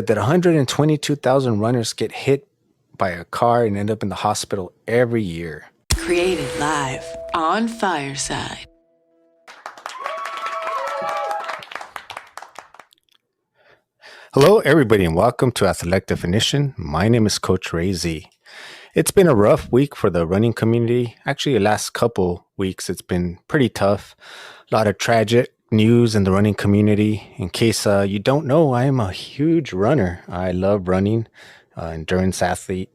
That 122,000 runners get hit by a car and end up in the hospital every year. Created live on Fireside. Hello, everybody, and welcome to Athletic Definition. My name is Coach Ray Z. It's been a rough week for the running community. Actually, the last couple weeks, it's been pretty tough. A lot of tragic news in the running community. In case you don't know, I am a huge runner. I love running, endurance athlete.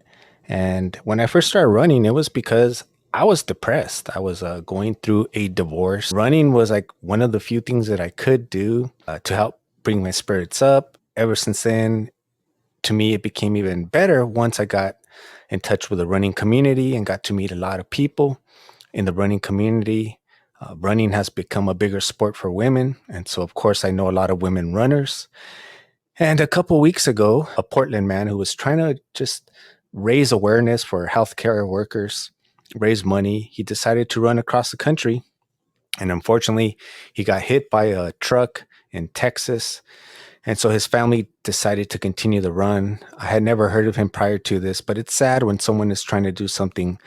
And when I first started running, it was because I was depressed. I was going through a divorce. Running was like one of the few things that I could do to help bring my spirits up. Ever since then, to me, it became even better once I got in touch with the running community and got to meet a lot of people in the running community. Running has become a bigger sport for women. And so, of course, I know a lot of women runners. And a couple weeks ago, a Portland man who was trying to just raise awareness for healthcare workers, raise money, he decided to run across the country. And unfortunately, he got hit by a truck in Texas. And so his family decided to continue the run. I had never heard of him prior to this, but it's sad when someone is trying to do something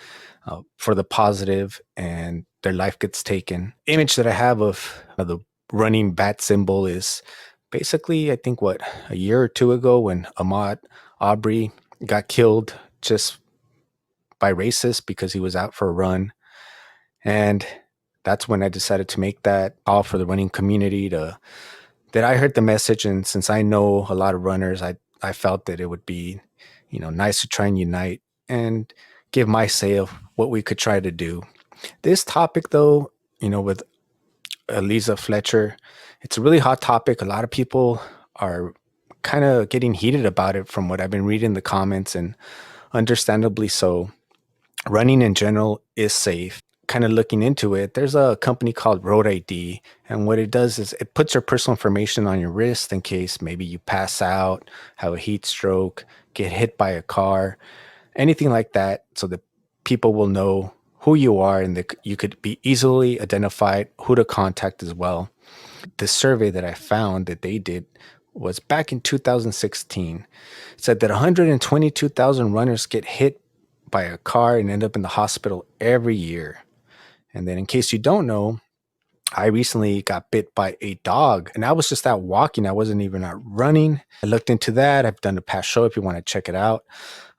for the positive and their life gets taken. Image that I have of the running bat symbol is basically, I think, a year or two ago when Ahmaud Arbery got killed just by racists because he was out for a run. And that's when I decided to make that call for the running community that I heard the message, and since I know a lot of runners, I felt that it would be, nice to try and unite and give my say of what we could try to do. This topic, though, with Eliza Fletcher, it's a really hot topic. A lot of people are kind of getting heated about it from what I've been reading in the comments, and understandably so. Running in general is safe. Kind of looking into it, there's a company called Road ID, and what it does is it puts your personal information on your wrist in case maybe you pass out, have a heat stroke, get hit by a car, anything like that, so that people will know who you are and that you could be easily identified, who to contact as well. The survey that I found that they did was back in 2016. It said that 122,000 runners get hit by a car and end up in the hospital every year. And then, in case you don't know, I recently got bit by a dog, and I was just out walking. I wasn't even out running. I looked into that. I've done a past show if you want to check it out.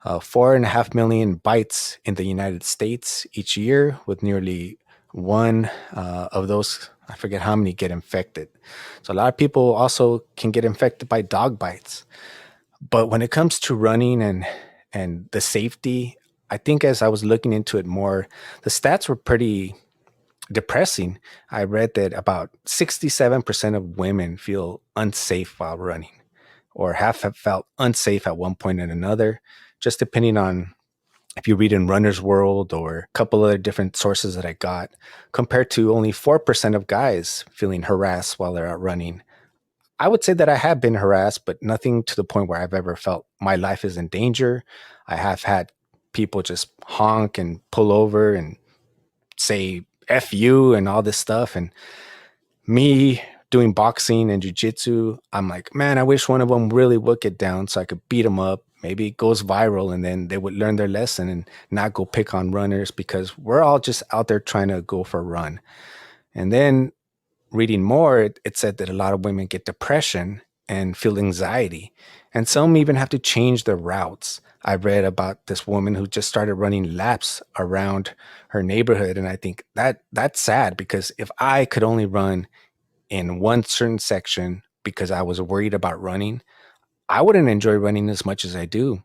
4.5 million bites in the United States each year, with nearly one of those, I forget how many, get infected. So a lot of people also can get infected by dog bites. But when it comes to running and the safety, I think as I was looking into it more, the stats were pretty depressing. I read that about 67% of women feel unsafe while running, or have felt unsafe at one point or another, just depending on if you read in Runner's World or a couple other different sources that I got, compared to only 4% of guys feeling harassed while they're out running. I would say that I have been harassed, but nothing to the point where I've ever felt my life is in danger. I have had people just honk and pull over and say F you and all this stuff. And me doing boxing and jujitsu, I'm like, man, I wish one of them really would get down so I could beat them up. Maybe it goes viral and then they would learn their lesson and not go pick on runners, because we're all just out there trying to go for a run. And then reading more, it said that a lot of women get depression and feel anxiety. And some even have to change their routes. I read about this woman who just started running laps around her neighborhood. And I think that's sad, because if I could only run in one certain section because I was worried about running, I wouldn't enjoy running as much as I do.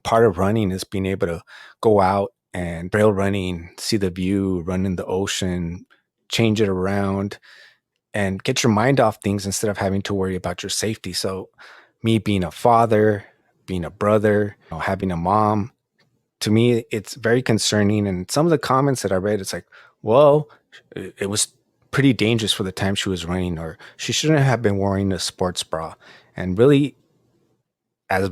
Part of running is being able to go out and trail running, see the view, run in the ocean, change it around, and get your mind off things instead of having to worry about your safety. So, me being a father, being a brother, having a mom, to me, it's very concerning. And some of the comments that I read, it's like, well, it was pretty dangerous for the time she was running, or she shouldn't have been wearing a sports bra. And really, as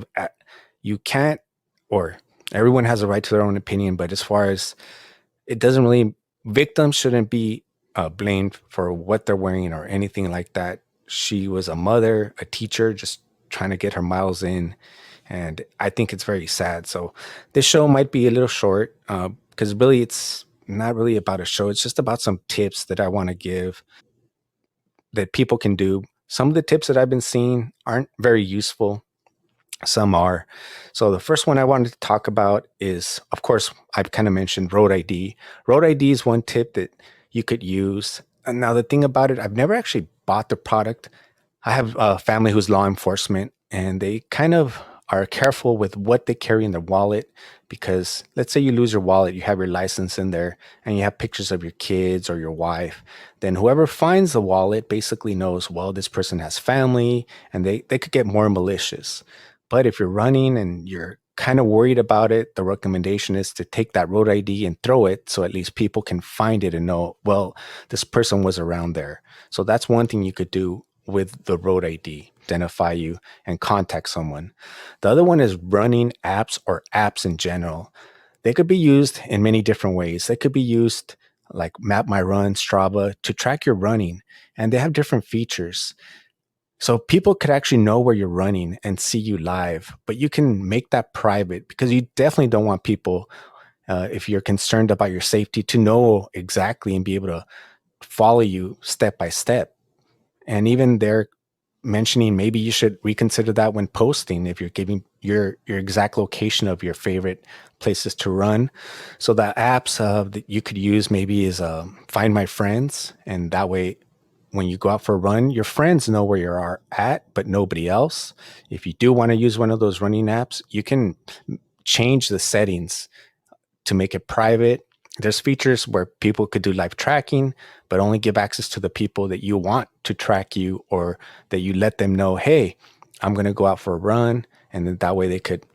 you can't, or everyone has a right to their own opinion, but as far as it doesn't really, victims shouldn't be blamed for what they're wearing or anything like that. She was a mother, a teacher, just trying to get her miles in. And I think it's very sad. So this show might be a little short because really it's not really about a show. It's just about some tips that I want to give that people can do. Some of the tips that I've been seeing aren't very useful. Some are. So the first one I wanted to talk about is, of course, I've kind of mentioned road ID. Road ID is one tip that you could use. And now the thing about it, I've never actually bought the product. I have a family who's law enforcement, and they kind of are careful with what they carry in their wallet because let's say you lose your wallet, you have your license in there, and you have pictures of your kids or your wife. Then whoever finds the wallet basically knows, well, this person has family, and they could get more malicious. But if you're running and you're kind of worried about it, the recommendation is to take that road ID and throw it so at least people can find it and know, well, this person was around there. So that's one thing you could do with the road ID, identify you and contact someone. The other one is running apps or apps in general. They could be used in many different ways. They could be used like Map My Run, Strava to track your running, and they have different features. So people could actually know where you're running and see you live, but you can make that private because you definitely don't want people, if you're concerned about your safety, to know exactly and be able to follow you step by step. And even they're mentioning maybe you should reconsider that when posting if you're giving your exact location of your favorite places to run. So the apps that you could use maybe is Find My Friends, and that way when you go out for a run, your friends know where you are at, but nobody else. If you do want to use one of those running apps, you can change the settings to make it private. There's features where people could do live tracking, but only give access to the people that you want to track you or that you let them know, hey, I'm going to go out for a run. And then that way they could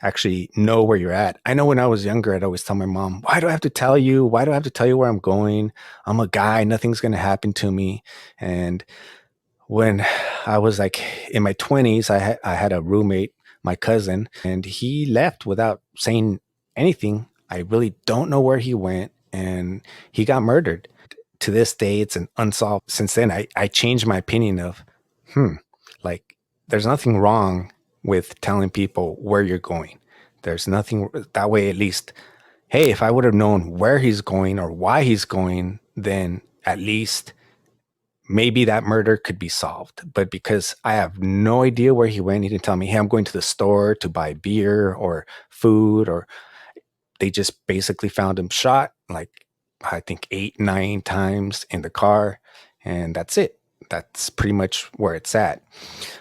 actually know where you're at. I know when I was younger, I'd always tell my mom, why do I have to tell you? Why do I have to tell you where I'm going? I'm a guy. Nothing's going to happen to me. And when I was like in my 20s, I had a roommate, my cousin, and he left without saying anything. I really don't know where he went, and he got murdered. To this day, it's an unsolved. Since then, I changed my opinion of, hmm, like there's nothing wrong with telling people where you're going. There's nothing that way, at least. Hey, if I would have known where he's going or why he's going, then at least maybe that murder could be solved. But because I have no idea where he went, he didn't tell me, hey, I'm going to the store to buy beer or food, or they just basically found him shot like I think 8, 9 times in the car. And that's it. That's pretty much where it's at.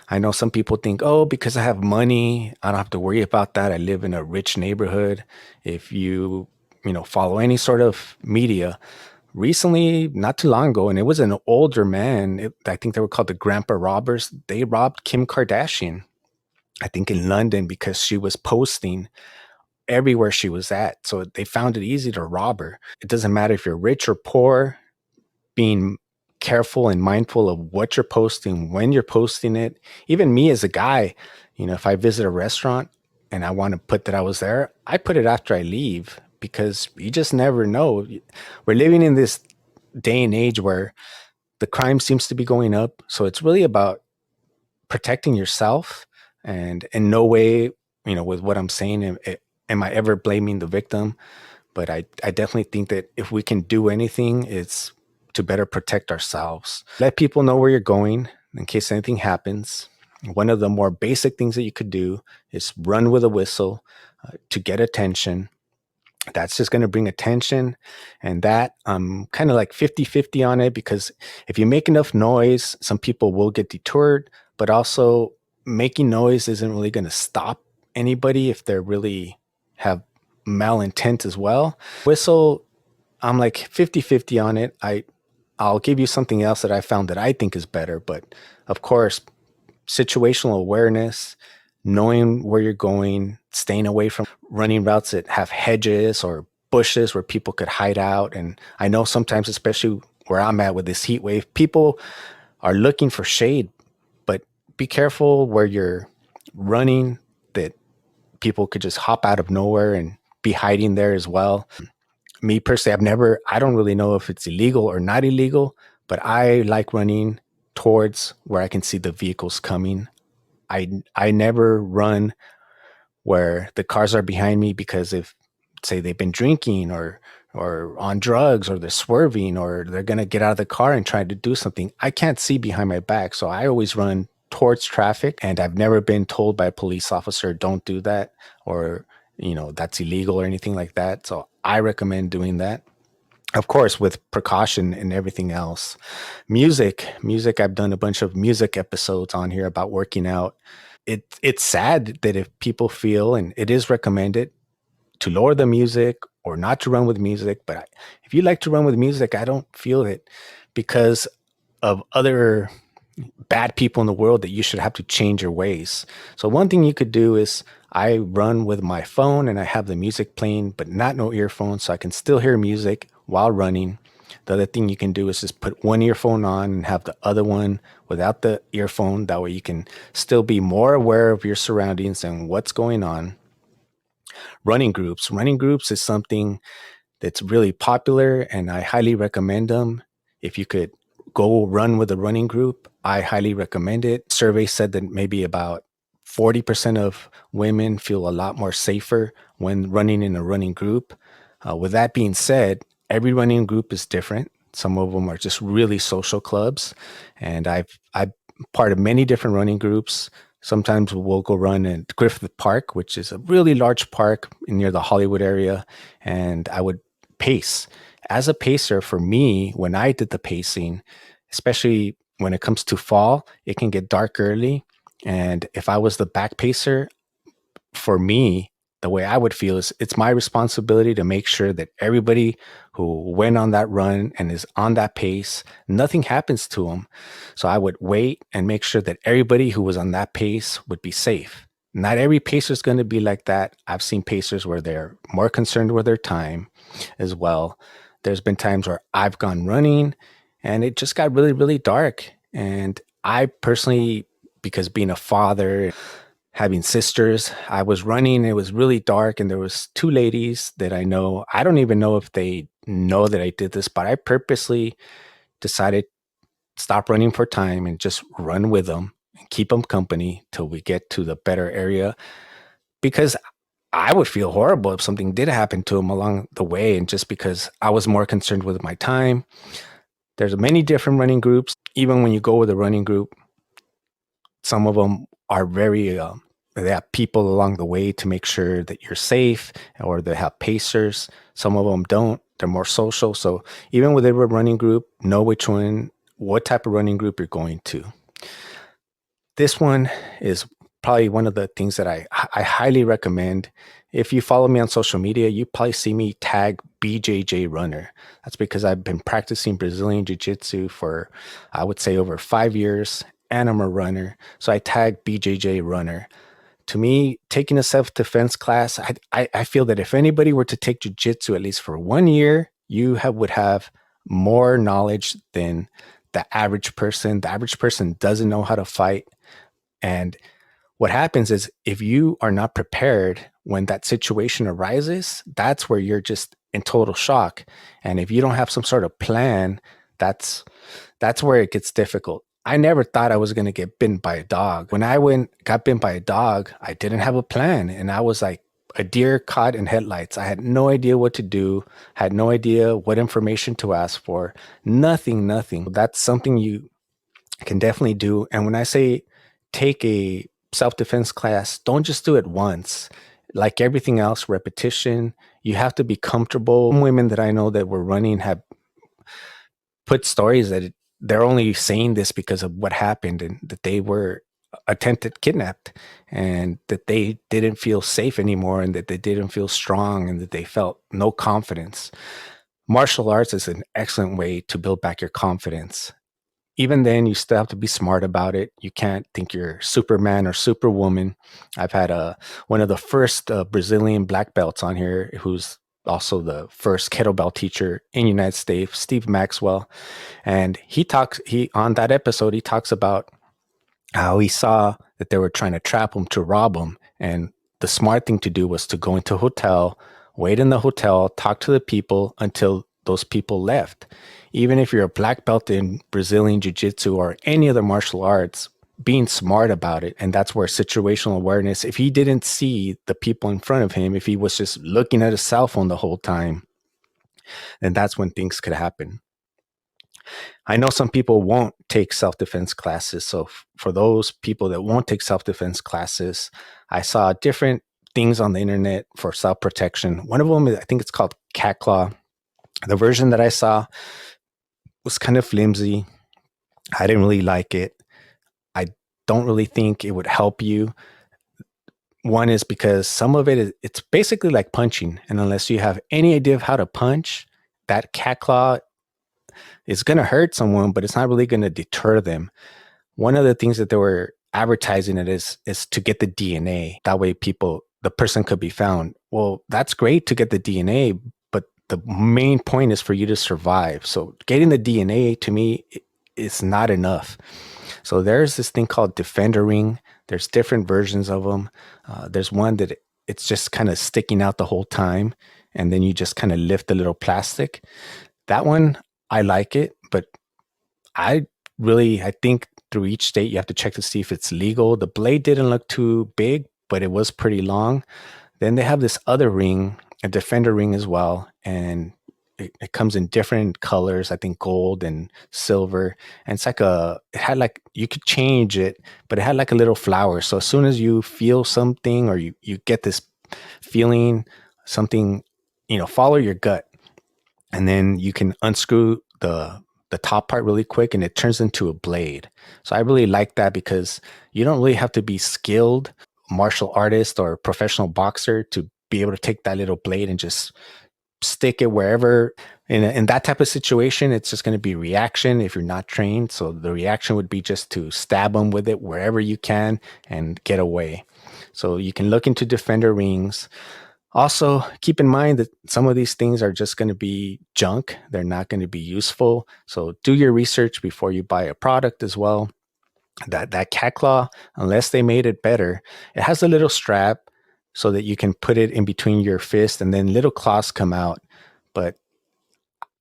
I know some people think, oh, because I have money, I don't have to worry about that. I live in a rich neighborhood. If you follow any sort of media, recently, not too long ago, and it was an older man. I think they were called the Grandpa Robbers. They robbed Kim Kardashian, I think in London, because she was posting everywhere she was at. So they found it easy to rob her. It doesn't matter if you're rich or poor, being careful and mindful of what you're posting, when you're posting it. Even me as a guy, if I visit a restaurant and I want to put that I was there, I put it after I leave because you just never know. We're living in this day and age where the crime seems to be going up. So it's really about protecting yourself. And in no way, with what I'm saying, am I ever blaming the victim? But I definitely think that if we can do anything, it's to better protect ourselves. Let people know where you're going in case anything happens. One of the more basic things that you could do is run with a whistle to get attention. That's just going to bring attention. And that I'm kind of like 50-50 on it because if you make enough noise, some people will get deterred, but also making noise isn't really going to stop anybody if they're really have malintent as well. Whistle, I'm like 50-50 on it. I'll give you something else that I found that I think is better, but of course, situational awareness, knowing where you're going, staying away from running routes that have hedges or bushes where people could hide out. And I know sometimes, especially where I'm at with this heat wave, people are looking for shade, but be careful where you're running that people could just hop out of nowhere and be hiding there as well. Me personally, I don't really know if it's illegal or not illegal, but I like running towards where I can see the vehicles coming I never run where the cars are behind me because if say they've been drinking or on drugs or they're swerving or they're going to get out of the car and try to do something, I can't see behind my back. So I always run towards traffic, and I've never been told by a police officer don't do that, or that's illegal or anything like that. So I recommend doing that, of course, with precaution and everything else. Music, I've done a bunch of music episodes on here about working out. It's sad that if people feel, and it is recommended, to lower the music or not to run with music. But if you like to run with music, I don't feel it because of other bad people in the world that you should have to change your ways. So one thing you could do is I run with my phone and I have the music playing, but not no earphones, so I can still hear music while running. The other thing you can do is just put one earphone on and have the other one without the earphone. That way you can still be more aware of your surroundings and what's going on. Running groups is something that's really popular, and I highly recommend them. If you could go run with a running group, I highly recommend it. Survey said that maybe about 40% of women feel a lot more safer when running in a running group. With that being said, every running group is different. Some of them are just really social clubs, and I'm part of many different running groups. Sometimes we'll go run at Griffith Park, which is a really large park near the Hollywood area, and I would pace. As a pacer, for me, when I did the pacing, especially when it comes to fall, it can get dark early. And if I was the back pacer, for me, the way I would feel is it's my responsibility to make sure that everybody who went on that run and is on that pace, nothing happens to them. So I would wait and make sure that everybody who was on that pace would be safe. Not every pacer is going to be like that. I've seen pacers where they're more concerned with their time as well. There's been times where I've gone running and it just got really, really dark. And I personally, because being a father, having sisters, I was running, it was really dark, and there was two ladies that I know. I don't even know if they know that I did this, but I purposely decided stop running for time and just run with them and keep them company till we get to the better area, because I would feel horrible if something did happen to them along the way, and just because I was more concerned with my time. There's many different running groups. Even when you go with a running group, some of them are very they have people along the way to make sure that you're safe, or they have pacers. Some of them don't. They're more social. So even with a running group, know what type of running group you're going to. This one is probably one of the things that I highly recommend. If you follow me on social media, you probably see me tag BJJ Runner. That's because I've been practicing Brazilian Jiu Jitsu for, I would say, over 5 years, and I'm a runner. So I tag BJJ Runner. To me, taking a self defense class, I feel that if anybody were to take Jiu Jitsu at least for 1 year, would have more knowledge than the average person. The average person doesn't know how to fight. And what happens is if you are not prepared when that situation arises, that's where you're just in total shock. And if you don't have some sort of plan, that's that's where it gets difficult. I never thought I was going to get bitten by a dog. When I got bitten by a dog, I didn't have a plan, and I was like a deer caught in headlights. I had no idea what to do, had no idea what information to ask for. Nothing, nothing. That's something you can definitely do. And when I say take a self defense class, don't just do it once. Like everything else, repetition. You have to be comfortable. Some women that I know that were running have put stories that they're only saying this because of what happened, and that they were attempted kidnapped, and that they didn't feel safe anymore, and that they didn't feel strong, and that they felt no confidence. Martial arts is an excellent way to build back your confidence. Even then, you still have to be smart about it. You can't think you're Superman or Superwoman. I've had one of the first Brazilian black belts on here, who's also the first kettlebell teacher in the United States, Steve Maxwell. And he on that episode, he talks about how he saw that they were trying to trap him to rob him. And the smart thing to do was to go into a hotel, wait in the hotel, talk to the people until those people left. Even if you're a black belt in Brazilian Jiu Jitsu or any other martial arts, being smart about it. And that's where situational awareness, if he didn't see the people in front of him, if he was just looking at his cell phone the whole time, then that's when things could happen. I know some people won't take self defense classes. So for those people that won't take self defense classes, I saw different things on the internet for self protection. One of them, I think it's called Cat Claw. The version that I saw was kind of flimsy. I didn't really like it. I don't really think it would help you. One is because some of it, it's basically like punching. And unless you have any idea of how to punch, that cat claw is going to hurt someone, but it's not really going to deter them. One of the things that they were advertising it is to get the DNA. That way the person could be found. Well, that's great to get the DNA, but the main point is for you to survive. So getting the DNA to me is not enough. So there's this thing called Defender Ring. There's different versions of them. There's one that it's just kind of sticking out the whole time, and then you just kind of lift the little plastic. That one, I like it, but I think through each state you have to check to see if it's legal. The blade didn't look too big, but it was pretty long. Then they have this other ring, a Defender Ring as well, and it comes in different colors. I think gold and silver, and it had like you could change it, but it had like a little flower. So as soon as you feel something or you get this feeling something, follow your gut, and then you can unscrew the top part really quick and it turns into a blade. So I really like that because you don't really have to be skilled martial artist or professional boxer to be able to take that little blade and just stick it wherever. In that type of situation, it's just going to be reaction if you're not trained. So the reaction would be just to stab them with it wherever you can and get away. So you can look into Defender Rings. Also, keep in mind that some of these things are just going to be junk. They're not going to be useful. So do your research before you buy a product as well. That cat claw, unless they made it better, it has a little strap so that you can put it in between your fist and then little claws come out. But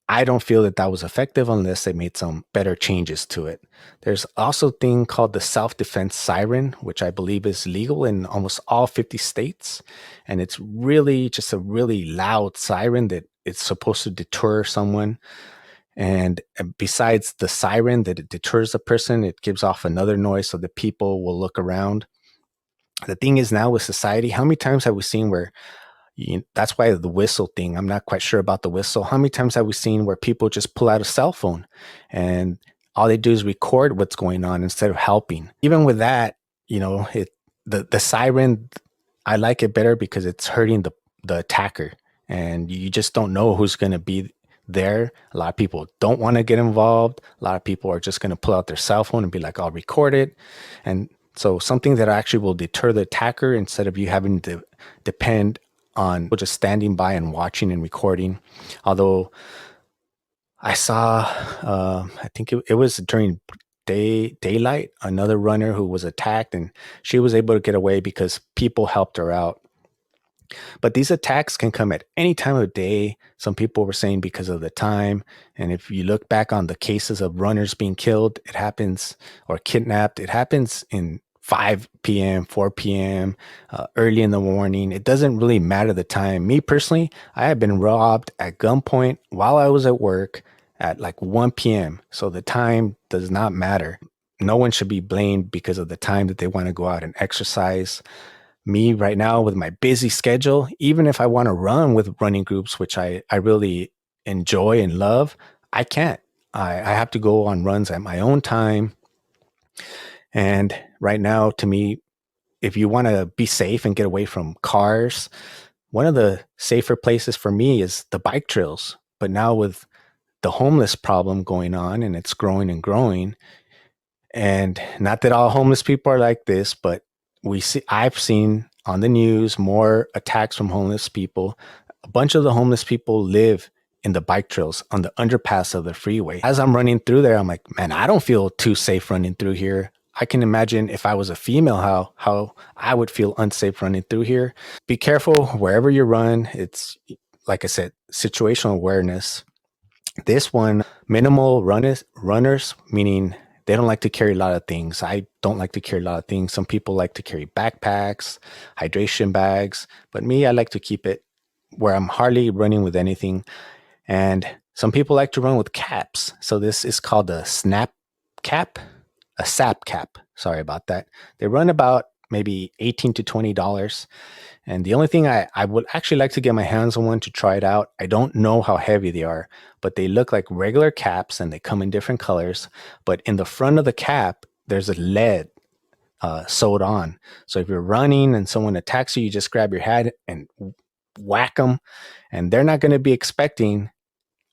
I don't feel that that was effective unless they made some better changes to it. There's also a thing called the self-defense siren, which I believe is legal in almost all 50 states. And it's really just a really loud siren that it's supposed to deter someone. And besides the siren that it deters a person, it gives off another noise so that people will look around. The thing is now with society, how many times have we seen where that's why the whistle thing, I'm not quite sure about the whistle. How many times have we seen where people just pull out a cell phone and all they do is record what's going on instead of helping? Even with that, the siren, I like it better because it's hurting the attacker and you just don't know who's going to be there. A lot of people don't want to get involved. A lot of people are just going to pull out their cell phone and be like, I'll record it. And so something that actually will deter the attacker instead of you having to depend on just standing by and watching and recording. Although I saw, I think it was during daylight, another runner who was attacked and she was able to get away because people helped her out. But these attacks can come at any time of day. Some people were saying because of the time. And if you look back on the cases of runners being killed, it happens, or kidnapped, it happens in 5 p.m., 4 p.m., early in the morning. It doesn't really matter the time. Me personally, I have been robbed at gunpoint while I was at work at like 1 p.m. So the time does not matter. No one should be blamed because of the time that they want to go out and exercise. Me right now with my busy schedule, even if I want to run with running groups, which I really enjoy and love, I can't. I have to go on runs at my own time. And right now, to me, if you want to be safe and get away from cars, one of the safer places for me is the bike trails. But now with the homeless problem going on and it's growing and growing, and not that all homeless people are like this, but I've seen on the news more attacks from homeless people. A bunch of the homeless people live in the bike trails on the underpass of the freeway. As I'm running through there, I'm like, man, I don't feel too safe running through here. I can imagine if I was a female, how I would feel unsafe running through here. Be careful wherever you run. It's like I said, situational awareness. This one, minimal runners, meaning they don't like to carry a lot of things. I don't like to carry a lot of things. Some people like to carry backpacks, hydration bags, but me, I like to keep it where I'm hardly running with anything. And some people like to run with caps. So this is called a snap cap, a sap cap. Sorry about that. They run about maybe $18 to $20. And the only thing I would actually like to get my hands on one to try it out. I don't know how heavy they are, but they look like regular caps and they come in different colors. But in the front of the cap, there's a lead sewed on. So if you're running and someone attacks you, you just grab your head and whack them. And they're not going to be expecting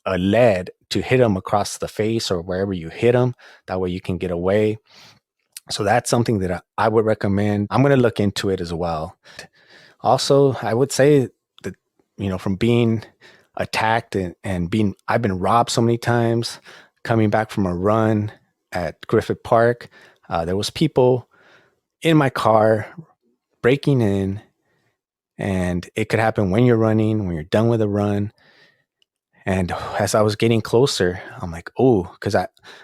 a lead to hit them across the face or wherever you hit them. That way you can get away. So that's something that I would recommend. I'm going to look into it as well. Also, I would say that, from being attacked and being, I've been robbed so many times coming back from a run at Griffith Park. There was people in my car breaking in, and it could happen when you're running, when you're done with a run. And as I was getting closer, I'm like, oh, because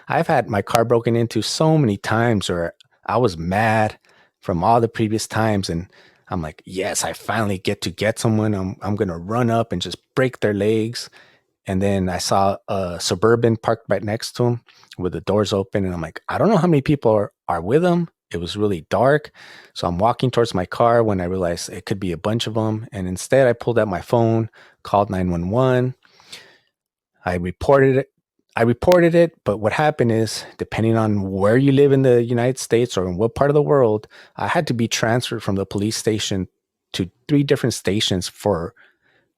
I've had my car broken into so many times, or I was mad from all the previous times, and I'm like, yes, I finally get someone. I'm gonna run up and just break their legs. And then I saw a Suburban parked right next to him with the doors open, and I'm like, I don't know how many people are with him. It was really dark, so I'm walking towards my car when I realized it could be a bunch of them. And instead, I pulled out my phone, called 911. I reported it. But what happened is, depending on where you live in the United States or in what part of the world, I had to be transferred from the police station to three different stations for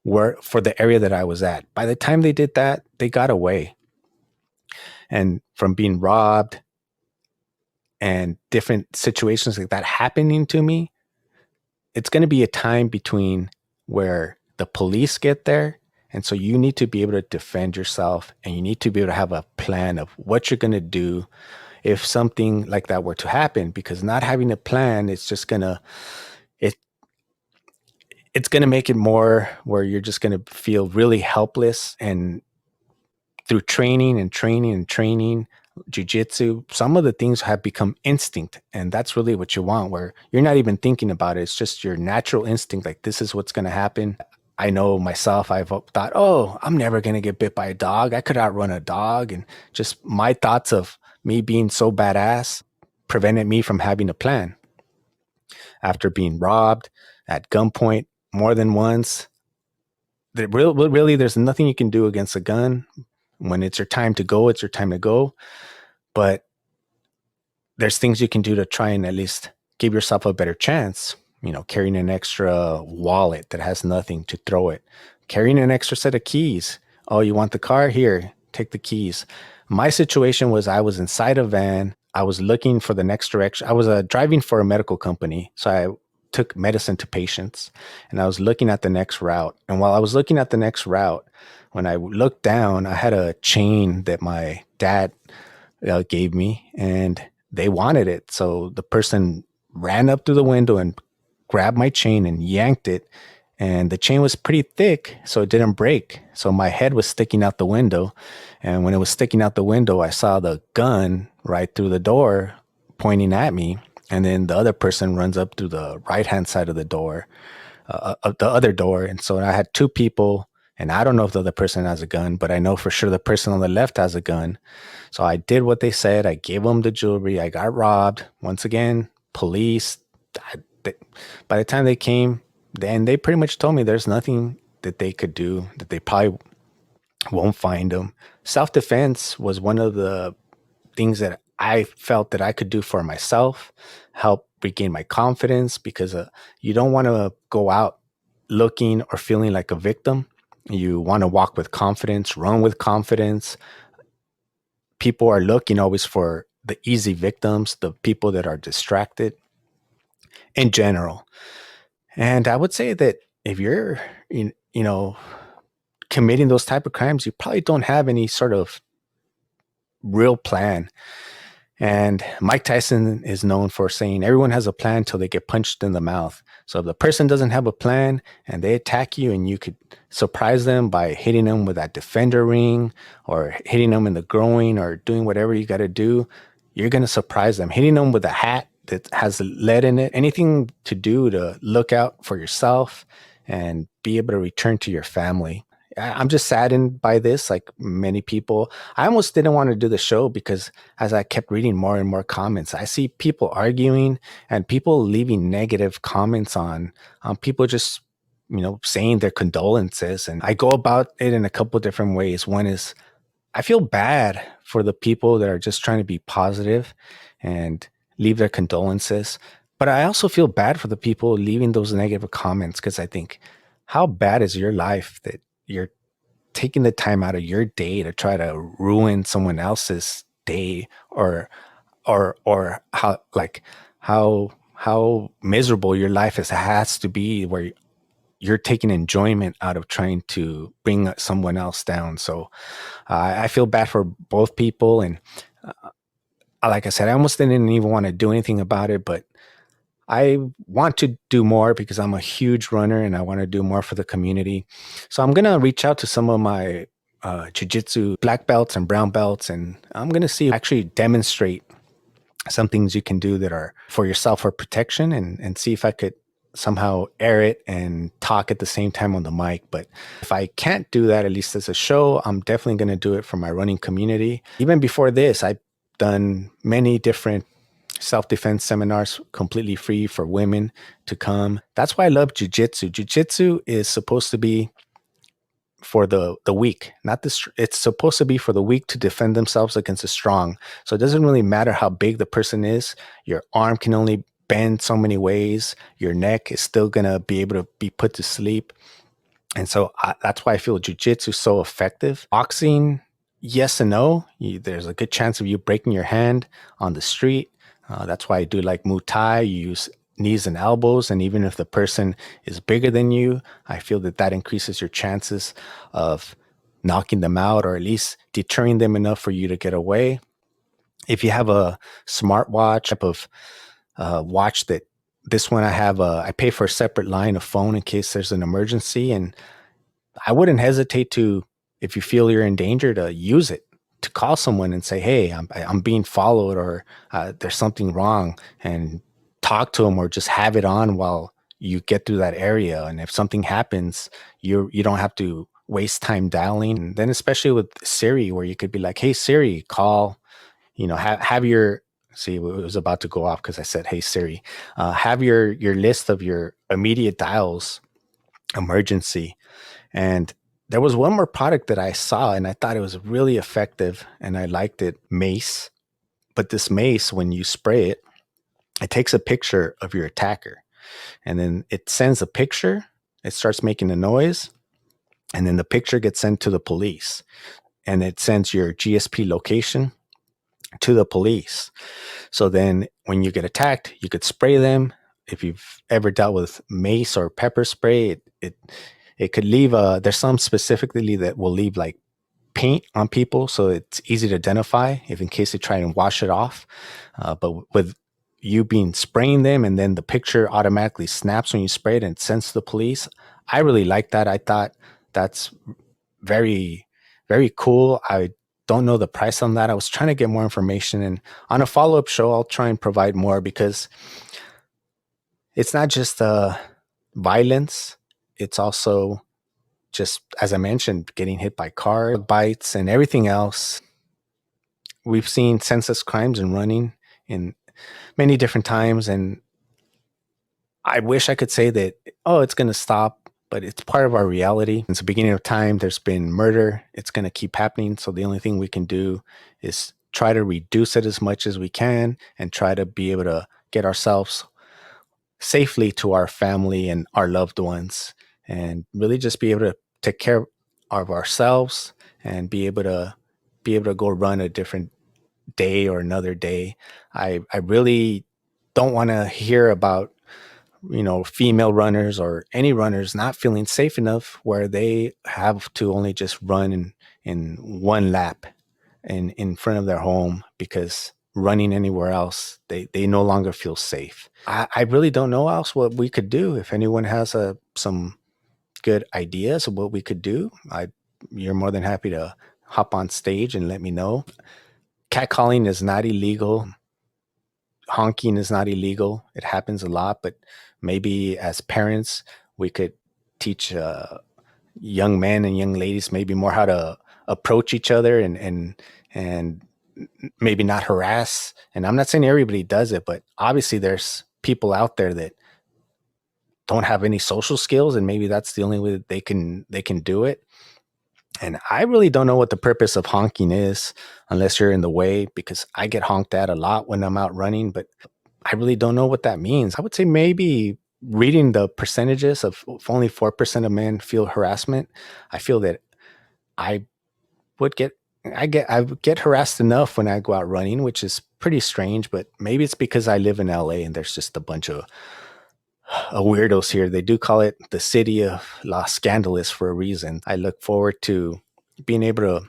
the area that I was at. By the time they did that, they got away. And from being robbed and different situations like that happening to me, it's going to be a time between where the police get there. And so you need to be able to defend yourself, and you need to be able to have a plan of what you're going to do if something like that were to happen, because not having a plan, it's just going to, it, it's going to make it more where you're just going to feel really helpless. And through training and training and training, jujitsu, some of the things have become instinct. And that's really what you want, where you're not even thinking about it. It's just your natural instinct. Like, this is what's going to happen. I know myself, I've thought, oh, I'm never going to get bit by a dog. I could outrun a dog. And just my thoughts of me being so badass prevented me from having a plan. After being robbed at gunpoint more than once, really, there's nothing you can do against a gun. When it's your time to go, it's your time to go. But there's things you can do to try and at least give yourself a better chance. Carrying an extra wallet that has nothing to throw it, carrying an extra set of keys. Oh, you want the car? Here, take the keys. My situation was, I was inside a van. I was looking for the next direction. I was driving for a medical company. So I took medicine to patients, and I was looking at the next route. And while I was looking at the next route, when I looked down, I had a chain that my dad gave me, and they wanted it. So the person ran up through the window and grabbed my chain and yanked it. And the chain was pretty thick, so it didn't break. So my head was sticking out the window. And when it was sticking out the window, I saw the gun right through the door pointing at me. And then the other person runs up through the right-hand side of the door, of the other door. And so I had two people, and I don't know if the other person has a gun, but I know for sure the person on the left has a gun. So I did what they said. I gave them the jewelry. I got robbed. Once again, police. By the time they came, then they pretty much told me there's nothing that they could do, that they probably won't find them. Self-defense was one of the things that I felt that I could do for myself, help regain my confidence, because you don't want to go out looking or feeling like a victim. You want to walk with confidence, run with confidence. People are looking always for the easy victims, the people that are distracted in general. And I would say that if you're, committing those type of crimes, you probably don't have any sort of real plan. And Mike Tyson is known for saying everyone has a plan till they get punched in the mouth. So if the person doesn't have a plan and they attack you, and you could surprise them by hitting them with that defender ring or hitting them in the groin or doing whatever you got to do, you're going to surprise them. Hitting them with a hat that has lead in it, anything to do to look out for yourself and be able to return to your family. I'm just saddened by this, like many people. I almost didn't want to do the show because as I kept reading more and more comments, I see people arguing and people leaving negative comments on people just, saying their condolences. And I go about it in a couple different ways. One is I feel bad for the people that are just trying to be positive and leave their condolences. But I also feel bad for the people leaving those negative comments because I think, how bad is your life that you're taking the time out of your day to try to ruin someone else's day, or how miserable your life has to be where you're taking enjoyment out of trying to bring someone else down. So I feel bad for both people. And like I said, I almost didn't even want to do anything about it, but I want to do more because I'm a huge runner and I want to do more for the community. So I'm going to reach out to some of my jiu-jitsu black belts and brown belts, and I'm going to see actually demonstrate some things you can do that are for yourself for protection, and see if I could somehow air it and talk at the same time on the mic. But if I can't do that, at least as a show, I'm definitely going to do it for my running community. Even before this, I've done many different self-defense seminars completely free for women to come. That's why I love jiu-jitsu. Jiu-jitsu is supposed to be for the weak, not this. It's supposed to be for the weak to defend themselves against the strong. So it doesn't really matter how big the person is. Your arm can only bend so many ways. Your neck is still gonna be able to be put to sleep. And so that's why I feel jujitsu is so effective. Boxing, yes and no. There's a good chance of you breaking your hand on the street. That's why I do like Muay Thai. You use knees and elbows, and even if the person is bigger than you, I feel that that increases your chances of knocking them out, or at least deterring them enough for you to get away. If you have a smartwatch type of watch, that this one I have, I pay for a separate line of phone in case there's an emergency, and I wouldn't hesitate to, if you feel you're in danger, to use it to call someone and say, "Hey, I'm being followed, or there's something wrong," and talk to them, or just have it on while you get through that area. And if something happens, you don't have to waste time dialing. And then especially with Siri, where you could be like, "Hey Siri, call," have your, see, it was about to go off because I said, "Hey Siri," have your list of your immediate dials, emergency. And there was one more product that I saw and I thought it was really effective and I liked it, mace. But this mace, when you spray it, it takes a picture of your attacker, and then it sends a picture. It starts making a noise, and then the picture gets sent to the police, and it sends your GSP location to the police. So then when you get attacked, you could spray them. If you've ever dealt with mace or pepper spray, it could leave there's some specifically that will leave like paint on people, so it's easy to identify if in case they try and wash it off. But with you being spraying them, and then the picture automatically snaps when you spray it and sends to the police, I really like that. I thought that's very, very cool. I don't know the price on that. I was trying to get more information, and on a follow-up show, I'll try and provide more, because it's not just violence. It's also just, as I mentioned, getting hit by car bites and everything else. We've seen senseless crimes and running in many different times, and I wish I could say that, oh, it's going to stop, but it's part of our reality. Since the beginning of time, there's been murder. It's going to keep happening. So the only thing we can do is try to reduce it as much as we can, and try to be able to get ourselves safely to our family and our loved ones, and really just be able to take care of ourselves, and be able to go run a different day or another day. I really don't want to hear about, female runners or any runners not feeling safe enough where they have to only just run in one lap in front of their home, because running anywhere else, they no longer feel safe. I really don't know else what we could do. If anyone has some good ideas of what we could do, you're more than happy to hop on stage and let me know. Catcalling is not illegal. Honking is not illegal. It happens a lot, but maybe as parents, we could teach young men and young ladies maybe more how to approach each other and maybe not harass. And I'm not saying everybody does it, but obviously there's people out there that don't have any social skills, and maybe that's the only way that they can do it. And I really don't know what the purpose of honking is unless you're in the way, because I get honked at a lot when I'm out running, but I really don't know what that means. I would say maybe reading the percentages of if only 4% of men feel harassment, I feel that I would get I would get harassed enough when I go out running, which is pretty strange, but maybe it's because I live in LA and there's just a bunch of weirdos here. They do call it the city of Los Scandalous for a reason. I look forward to being able to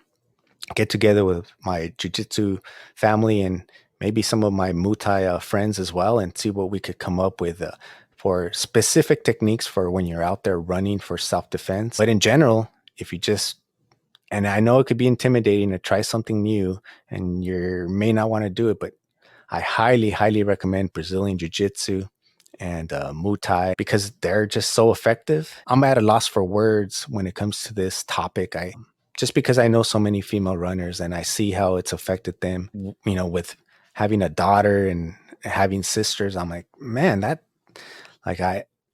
get together with my jujitsu family and maybe some of my Muay Thai friends as well, and see what we could come up with for specific techniques for when you're out there running for self defense. But in general, if you just and I know it could be intimidating to try something new and you may not want to do it, but I highly, highly recommend Brazilian Jiu Jitsu and Muay Thai because they're just so effective. I'm at a loss for words when it comes to this topic. I just because I know so many female runners and I see how it's affected them, with having a daughter and having sisters, I'm like, man, that like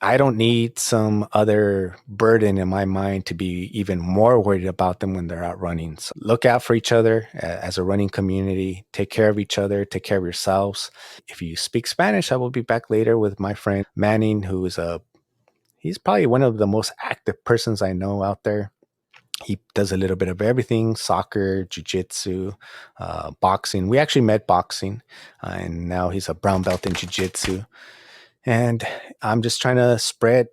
I don't need some other burden in my mind to be even more worried about them when they're out running. So look out for each other as a running community. Take care of each other. Take care of yourselves. If you speak Spanish, I will be back later with my friend Manning, who is he's probably one of the most active persons I know out there. He does a little bit of everything: soccer, jujitsu, boxing. We actually met boxing, and now he's a brown belt in jujitsu. And I'm just trying to spread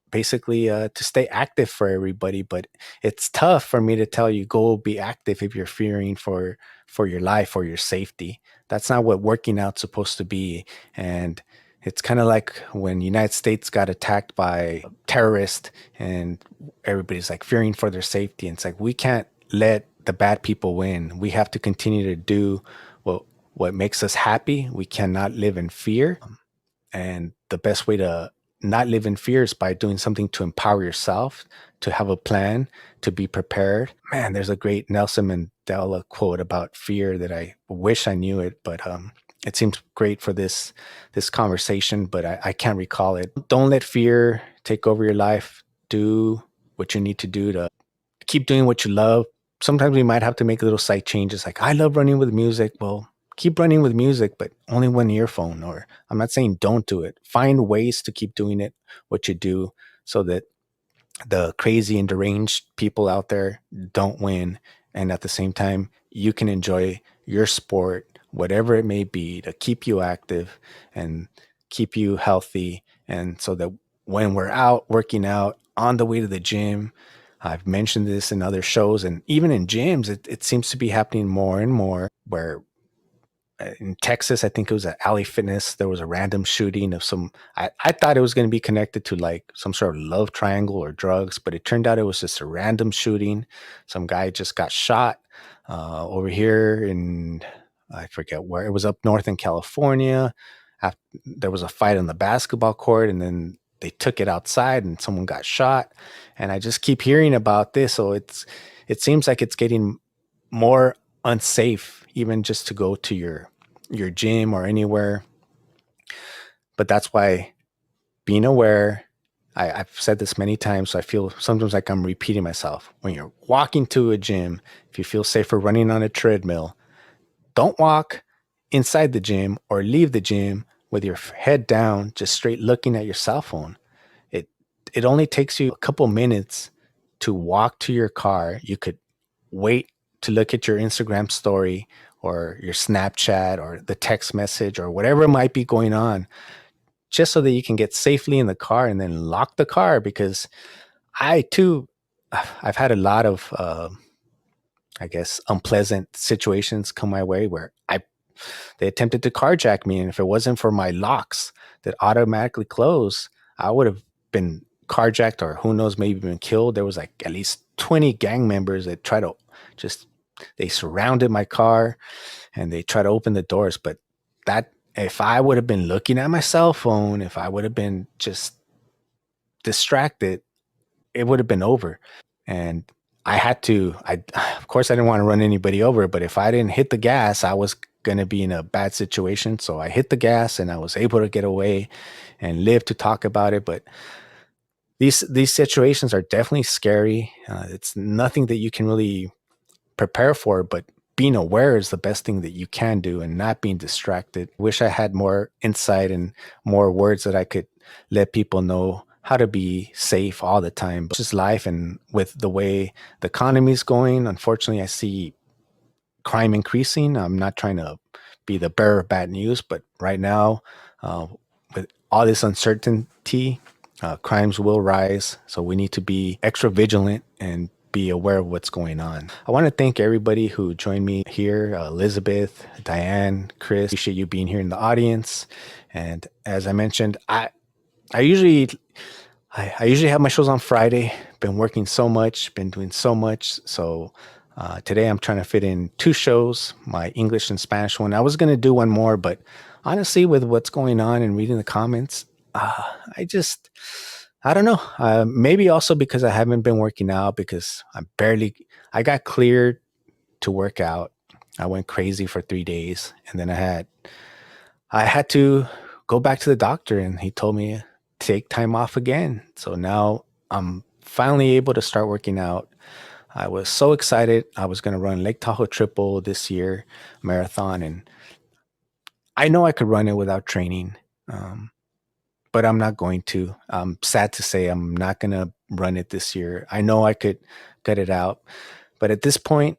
basically to stay active for everybody, but it's tough for me to tell you go be active if you're fearing for your life or your safety. That's not what working out's supposed to be. And it's kind of like when United States got attacked by terrorists and everybody's like fearing for their safety, and it's like we can't let the bad people win. We have to continue to do what makes us happy. We cannot live in fear, and the best way to not live in fear is by doing something to empower yourself, to have a plan, to be prepared. Man, there's a great Nelson Mandela quote about fear that I wish I knew it, but it seems great for this conversation, but I can't recall it. Don't let fear take over your life. Do what you need to do to keep doing what you love. Sometimes we might have to make little slight changes. Like I love running with music. Well, keep running with music, but only one earphone. Or I'm not saying don't do it. Find ways to keep doing it, what you do, so that the crazy and deranged people out there don't win. And at the same time, you can enjoy your sport, whatever it may be, to keep you active and keep you healthy. And so that when we're out working out on the way to the gym, I've mentioned this in other shows and even in gyms, it seems to be happening more and more where in Texas, I think it was at Alley Fitness. There was a random shooting of some. I thought it was going to be connected to like some sort of love triangle or drugs, but it turned out it was just a random shooting. Some guy just got shot over here in, I forget where, it was up north in California. After, there was a fight on the basketball court, and then they took it outside, and someone got shot. And I just keep hearing about this, so it seems like it's getting more unsafe even just to go to your gym or anywhere. But that's why being aware, I've said this many times, so I feel sometimes like I'm repeating myself. When you're walking to a gym, if you feel safer running on a treadmill, don't walk inside the gym or leave the gym with your head down, just straight looking at your cell phone. It it only takes you a couple minutes to walk to your car. You could wait to look at your Instagram story or your Snapchat or the text message or whatever might be going on, just so that you can get safely in the car and then lock the car. Because I too, I've had a lot of, I guess, unpleasant situations come my way where they attempted to carjack me, and if it wasn't for my locks that automatically close, I would have been carjacked or who knows, maybe been killed. There was like at least 20 gang members that try to just They surrounded my car and they tried to open the doors. But that, if I would have been looking at my cell phone, if I would have been just distracted, it would have been over. And I had to, of course, I didn't want to run anybody over, but if I didn't hit the gas, I was going to be in a bad situation. So I hit the gas and I was able to get away and live to talk about it. But these situations are definitely scary. It's nothing that you can really prepare for, but being aware is the best thing that you can do and not being distracted. Wish I had more insight and more words that I could let people know how to be safe all the time. But it's just life, and with the way the economy is going, unfortunately, I see crime increasing. I'm not trying to be the bearer of bad news, but right now, uh, with all this uncertainty, crimes will rise. So we need to be extra vigilant and be aware of what's going on. I want to thank everybody who joined me here, Elizabeth, Diane, Chris. Appreciate you being here in the audience. And as I mentioned, I usually I usually have my shows on Friday. Been working so much, been doing so much. So today I'm trying to fit in two shows, my English and Spanish one. I was going to do one more, but honestly, with what's going on and reading the comments, I just, I don't know. Maybe also because I haven't been working out because I got cleared to work out. I went crazy for 3 days and then I had to go back to the doctor and he told me take time off again. So now I'm finally able to start working out. I was so excited. I was going to run Lake Tahoe Triple this year, marathon, and I know I could run it without training, um, but I'm not going to. I'm sad to say I'm not going to run it this year. I know I could get it out, but at this point,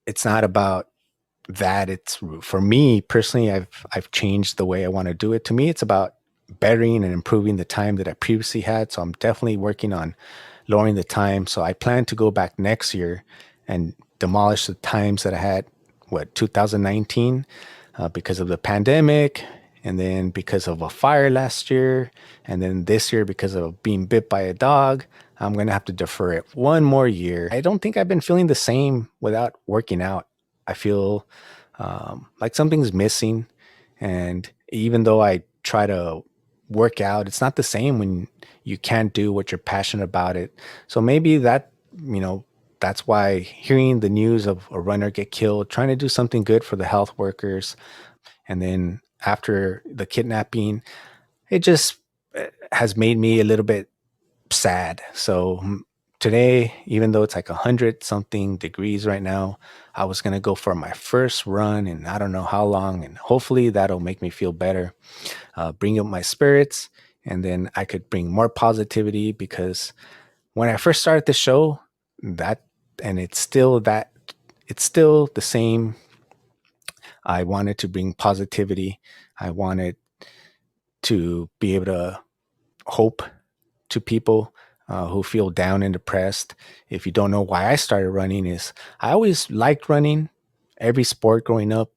it's not about that. It's for me personally. I've changed the way I want to do it. To me, it's about bettering and improving the time that I previously had. So I'm definitely working on lowering the time. So I plan to go back next year and demolish the times that I had, 2019, because of the pandemic, and then because of a fire last year, and then this year because of being bit by a dog. I'm going to have to defer it one more year. I don't think I've been feeling the same without working out. I feel like something's missing. And even though I try to work out, it's not the same when you can't do what you're passionate about it. So maybe you know, that's why hearing the news of a runner get killed, trying to do something good for the health workers, and then after the kidnapping, it just has made me a little bit sad. So today, even though it's like 100 something degrees right now, I was going to go for my first run and I don't know how long. And hopefully that'll make me feel better, bring up my spirits. And then I could bring more positivity because when I first started the show, that, and it's still the same. I wanted to bring positivity. I wanted to be able to hope to people who feel down and depressed. If you don't know why I started running, is I always liked running, every sport growing up,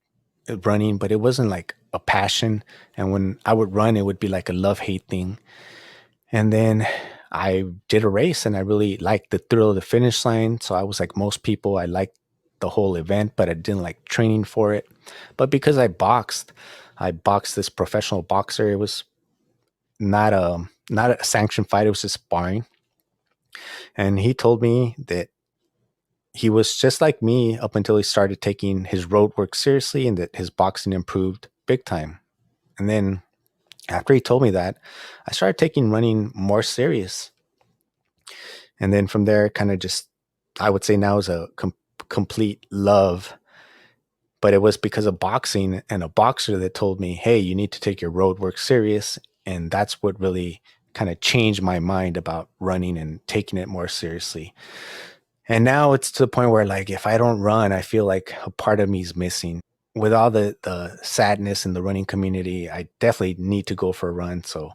running, but it wasn't like a passion. And when I would run, it would be like a love hate thing. And then I did a race and I really liked the thrill of the finish line. So I was like most people, I liked the whole event, but I didn't like training for it. But because I boxed this professional boxer. It was not a sanctioned fight. It was just sparring. And he told me that he was just like me up until he started taking his road work seriously and that his boxing improved big time. And then after he told me that, I started taking running more serious. And then from there, kind of just, I would say now is a complete love. But it was because of boxing and a boxer that told me, hey, you need to take your road work serious. And that's what really kind of changed my mind about running and taking it more seriously. And now it's to the point where, like, if I don't run, I feel like a part of me is missing. With all the sadness in the running community, I definitely need to go for a run. So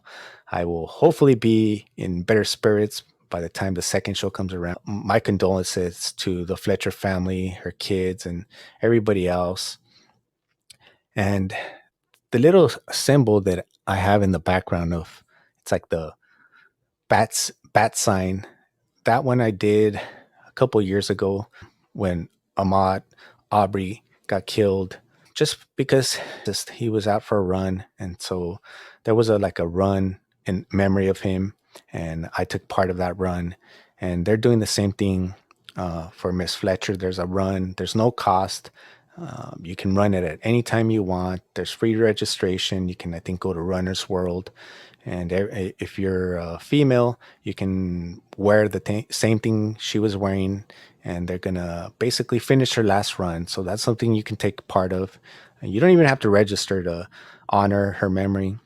I will hopefully be in better spirits by the time the second show comes around. My condolences to the Fletcher family, her kids, and everybody else. And the little symbol that I have in the background of, it's like the bat sign. That one I did a couple years ago. when Ahmaud Aubrey got killed, just because just he was out for a run, and so there was a like a run in memory of him, and I took part of that run, and they're doing the same thing for Miss Fletcher. There's a run. There's no cost. You can run it at any time you want. There's free registration. You can, I think, go to Runner's World, and if you're a female, you can wear the same thing she was wearing, and they're gonna basically finish her last run. So that's something you can take part of. And you don't even have to register to honor her memory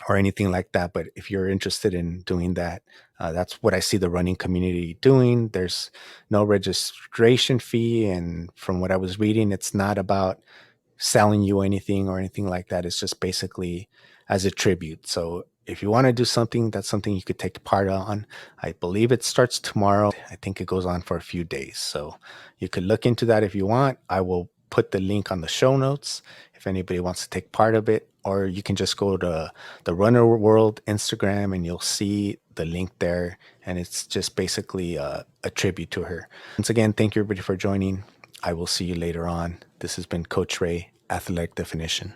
or anything like that. But if you're interested in doing that, that's what I see the running community doing. There's no registration fee. And from what I was reading, it's not about selling you anything or anything like that. It's just basically as a tribute. So if you want to do something, that's something you could take part on. I believe it starts tomorrow. I think it goes on for a few days. So you could look into that if you want. I will put the link on the show notes if anybody wants to take part of it, or you can just go to the Runner World Instagram and you'll see the link there. And it's just basically a tribute to her. Once again, thank you everybody for joining. I will see you later on. This has been Coach Ray, Athletic Definition.